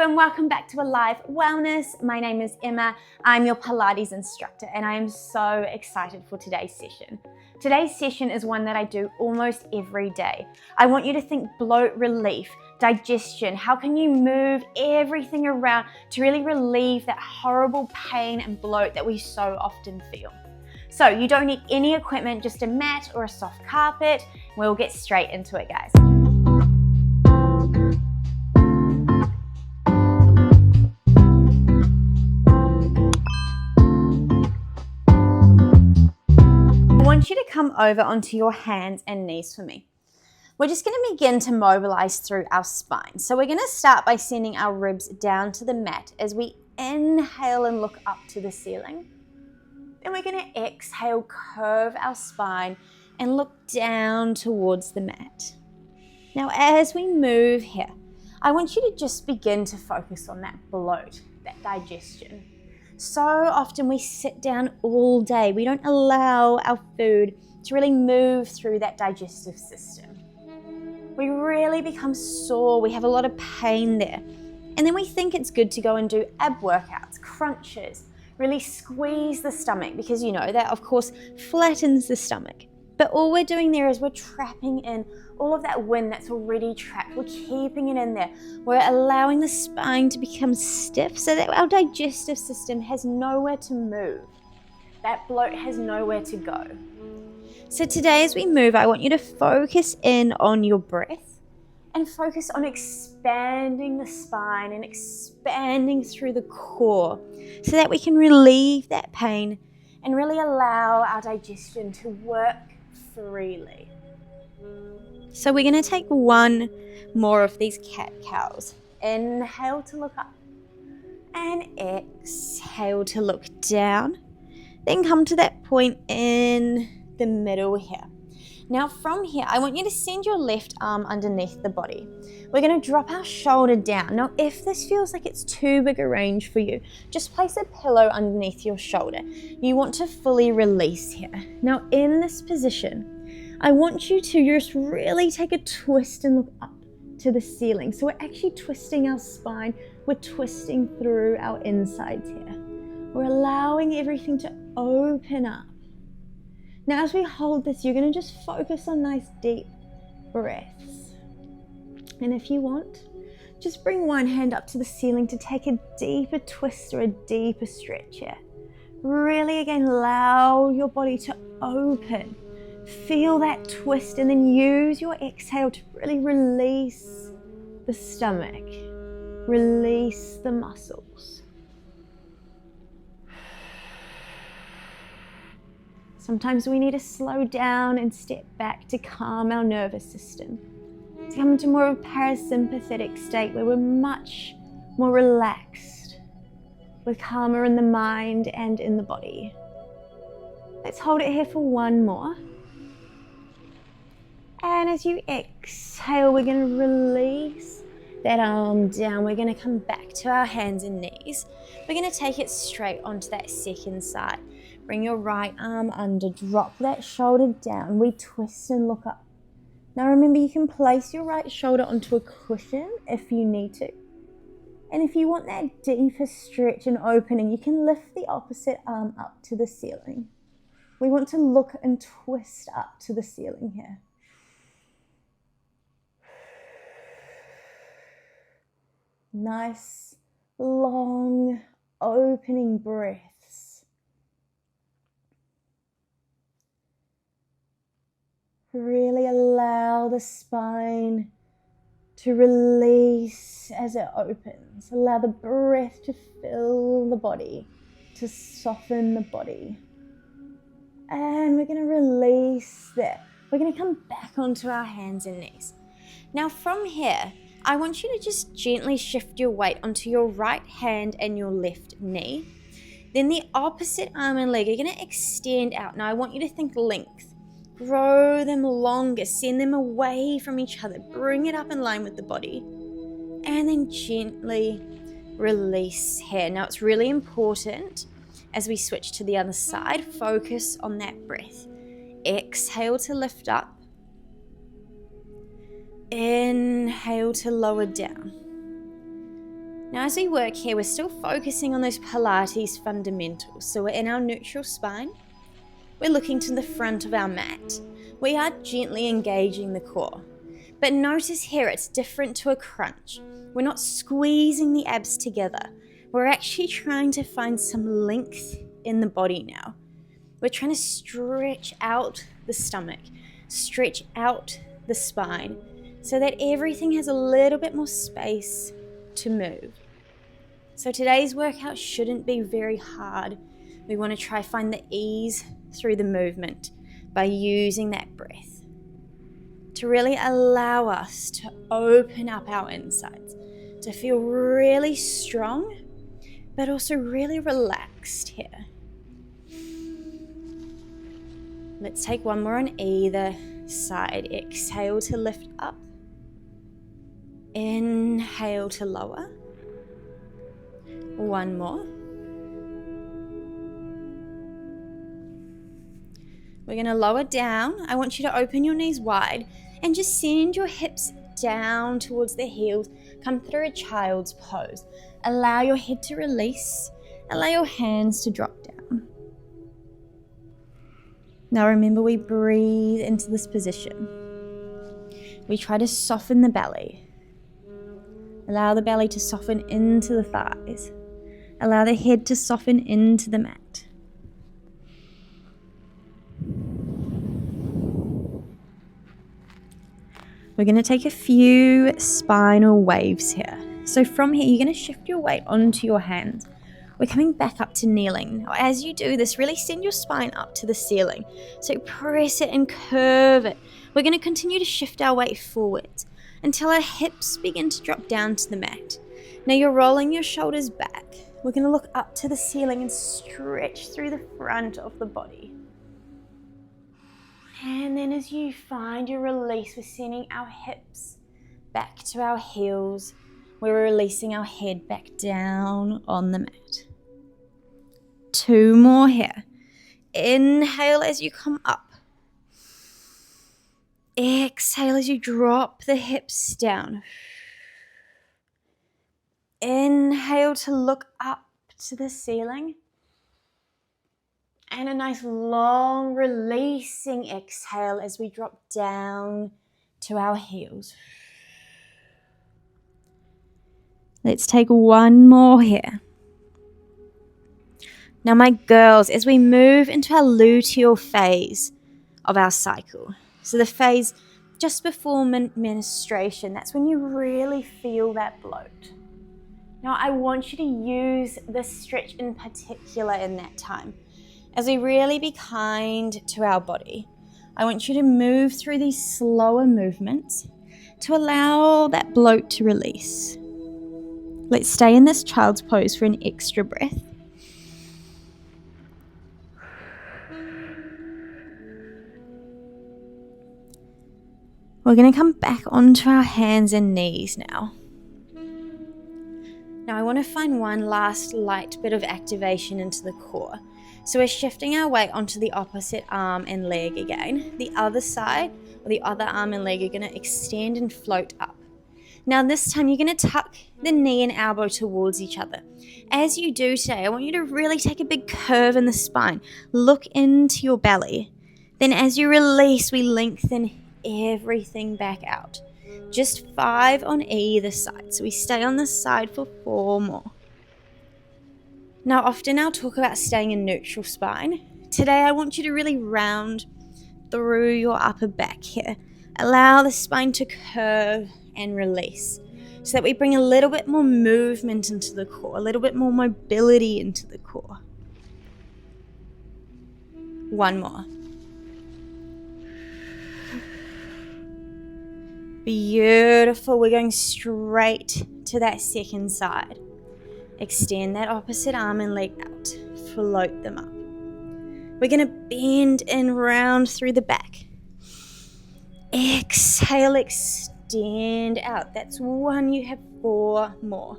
and welcome back to Alive Wellness. My name is Emma. I'm your Pilates instructor and I am so excited for today's session. Today's session is one that I do almost every day. I want you to think bloat relief, digestion. How can you move everything around to really relieve that horrible pain and bloat that we so often feel? So you don't need any equipment, just a mat or a soft carpet. We'll get straight into it, guys. I want you to come over onto your hands and knees for me. We're just going to begin to mobilize through our spine. So we're going to start by sending our ribs down to the mat as we inhale and look up to the ceiling. Then we're going to exhale, curve our spine and look down towards the mat. Now as we move here, I want you to just begin to focus on that bloat, that digestion. So often we sit down all day. We don't allow our food to really move through that digestive system. We really become sore. We have a lot of pain there. And then we think it's good to go and do ab workouts, crunches, really squeeze the stomach because you know that of course flattens the stomach. But all we're doing there is we're trapping in all of that wind that's already trapped. We're keeping it in there. We're allowing the spine to become stiff so that our digestive system has nowhere to move. That bloat has nowhere to go. So today as we move, I want you to focus in on your breath and focus on expanding the spine and expanding through the core so that we can relieve that pain and really allow our digestion to work freely. So we're going to take one more of these cat-cows. Inhale to look up and exhale to look down. Then come to that point in the middle here. Now from here, I want you to send your left arm underneath the body. We're going to drop our shoulder down. Now if this feels like it's too big a range for you, just place a pillow underneath your shoulder. You want to fully release here. Now in this position, I want you to just really take a twist and look up to the ceiling. So we're actually twisting our spine. We're twisting through our insides here. We're allowing everything to open up. Now as we hold this, you're going to just focus on nice deep breaths. And if you want, just bring one hand up to the ceiling to take a deeper twist or a deeper stretch here. Really again, allow your body to open. Feel that twist and then use your exhale to really release the stomach. Release the muscles. Sometimes we need to slow down and step back to calm our nervous system. To come into more of a parasympathetic state where we're much more relaxed. We're calmer in the mind and in the body. Let's hold it here for one more. And as you exhale, we're going to release that arm down. We're going to come back to our hands and knees. We're going to take it straight onto that second side. Bring your right arm under, drop that shoulder down. We twist and look up. Now remember, you can place your right shoulder onto a cushion if you need to. And if you want that deeper stretch and opening, you can lift the opposite arm up to the ceiling. We want to look and twist up to the ceiling here. Nice, long, opening breaths. Really allow the spine to release as it opens. Allow the breath to fill the body, to soften the body. And we're going to release that. We're going to come back onto our hands and knees. Now from here, I want you to just gently shift your weight onto your right hand and your left knee. Then the opposite arm and leg are going to extend out. Now I want you to think length. Grow them longer. Send them away from each other. Bring it up in line with the body. And then gently release here. Now it's really important as we switch to the other side, focus on that breath. Exhale to lift up. Inhale to lower down. Now as we work here, we're still focusing on those Pilates fundamentals. So we're in our neutral spine. We're looking to the front of our mat. We are gently engaging the core. But notice here, it's different to a crunch. We're not squeezing the abs together. We're actually trying to find some length in the body now. We're trying to stretch out the stomach, stretch out the spine, so that everything has a little bit more space to move. So today's workout shouldn't be very hard. We want to try find the ease through the movement by using that breath to really allow us to open up our insides, to feel really strong, but also really relaxed here. Let's take one more on either side. Exhale to lift up. Inhale to lower. One more. We're going to lower down. I want you to open your knees wide and just send your hips down towards the heels. Come through a child's pose. Allow your head to release. Allow your hands to drop down. Now remember, we breathe into this position. We try to soften the belly. Allow the belly to soften into the thighs. Allow the head to soften into the mat. We're going to take a few spinal waves here. So from here, you're going to shift your weight onto your hands. We're coming back up to kneeling. Now, as you do this, really send your spine up to the ceiling. So press it and curve it. We're going to continue to shift our weight forward until our hips begin to drop down to the mat. Now you're rolling your shoulders back. We're going to look up to the ceiling and stretch through the front of the body. And then as you find your release, we're sending our hips back to our heels. We're releasing our head back down on the mat. Two more here. Inhale as you come up. Exhale as you drop the hips down. Inhale to look up to the ceiling. And a nice long releasing exhale as we drop down to our heels. Let's take one more here. Now my girls, as we move into our luteal phase of our cycle, so the phase just before menstruation, that's when you really feel that bloat. Now I want you to use this stretch in particular in that time. As we really be kind to our body, I want you to move through these slower movements to allow that bloat to release. Let's stay in this child's pose for an extra breath. We're going to come back onto our hands and knees now. Now I want to find one last light bit of activation into the core. So we're shifting our weight onto the opposite arm and leg again. The other side, or the other arm and leg, are going to extend and float up. Now this time you're going to tuck the knee and elbow towards each other. As you do today, I want you to really take a big curve in the spine. Look into your belly. Then as you release, we lengthen everything back out. Just 5 on either side. So we stay on this side for 4 more. Now often I'll talk about staying in neutral spine. Today I want you to really round through your upper back here. Allow the spine to curve and release so that we bring a little bit more movement into the core, a little bit more mobility into the core. One more. Beautiful. We're going straight to that second side. Extend that opposite arm and leg out. Float them up. We're going to bend and round through the back. Exhale, extend out. That's 1. You have 4 more.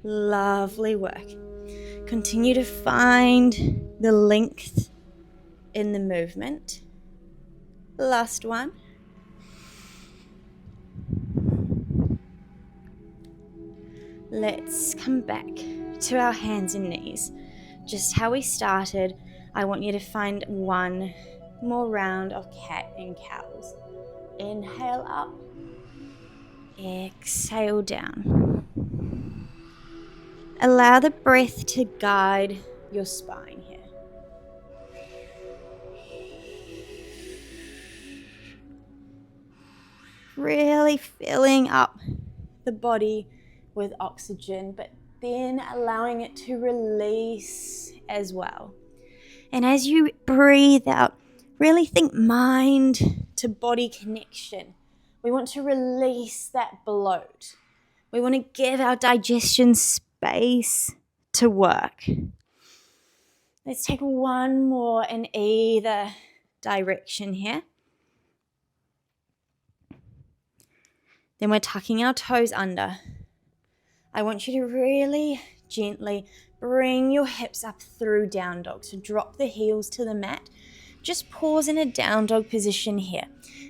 Lovely work. Continue to find the length in the movement. Last one. Let's come back to our hands and knees. Just how we started, I want you to find one more round of cat and cows. Inhale up, exhale down. Allow the breath to guide your spine here. Really filling up the body with oxygen, but then allowing it to release as well. And as you breathe out, really think mind to body connection. We want to release that bloat. We want to give our digestion space to work. Let's take one more in either direction here. Then we're tucking our toes under. I want you to really gently bring your hips up through down dog. So drop the heels to the mat. Just pause in a down dog position here.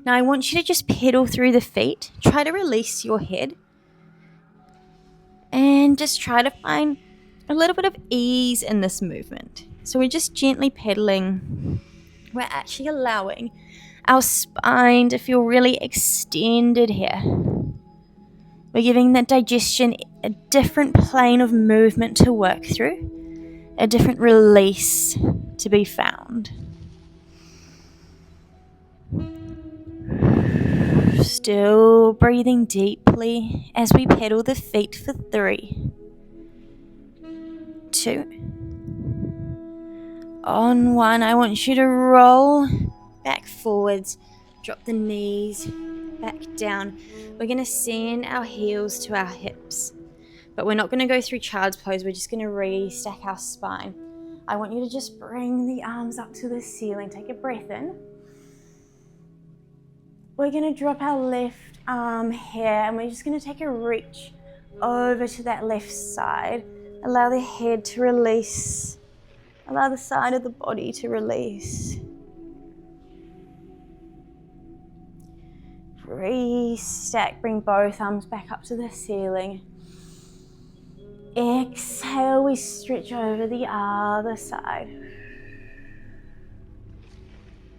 Now I want you to just pedal through the feet. Try to release your head. And just try to find a little bit of ease in this movement. So we're just gently pedaling. We're actually allowing our spine to feel really extended here. We're giving that digestion a different plane of movement to work through, a different release to be found. Still breathing deeply as we pedal the feet for 3, 2. On 1, I want you to roll back forwards, drop the knees back down. We're going to send our heels to our hips, but we're not going to go through child's pose. We're just going to restack our spine. I want you to just bring the arms up to the ceiling. Take a breath in. We're going to drop our left arm here, and we're just going to take a reach over to that left side. Allow the head to release. Allow the side of the body to release. Restack, bring both arms back up to the ceiling. Exhale, we stretch over the other side.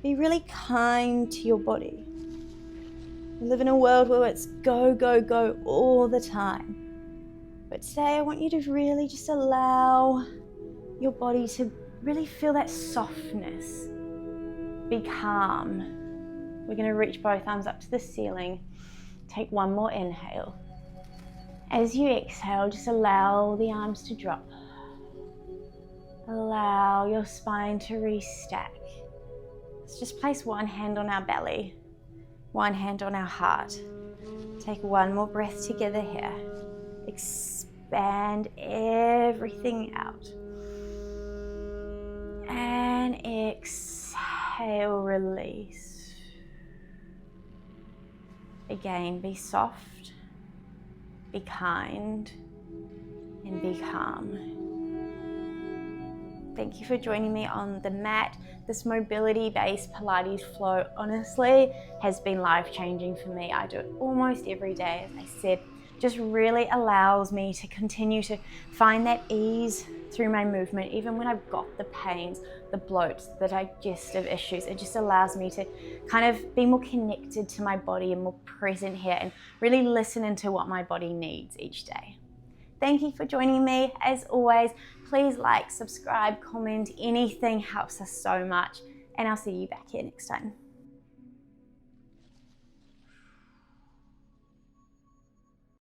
Be really kind to your body. We live in a world where it's go, go, go all the time. But today I want you to really just allow your body to really feel that softness. Be calm. We're going to reach both arms up to the ceiling. Take one more inhale. As you exhale, just allow the arms to drop. Allow your spine to restack. Let's just place one hand on our belly, one hand on our heart. Take one more breath together here. Expand everything out. And exhale, release. Again, be soft, be kind, and be calm. Thank you for joining me on the mat. This mobility-based Pilates flow honestly has been life-changing for me. I do it almost every day, as I said. Just really allows me to continue to find that ease through my movement, even when I've got the pains, the bloats, the digestive issues. It just allows me to kind of be more connected to my body and more present here and really listen into what my body needs each day. Thank you for joining me. As always, please like, subscribe, comment, anything helps us so much, and I'll see you back here next time.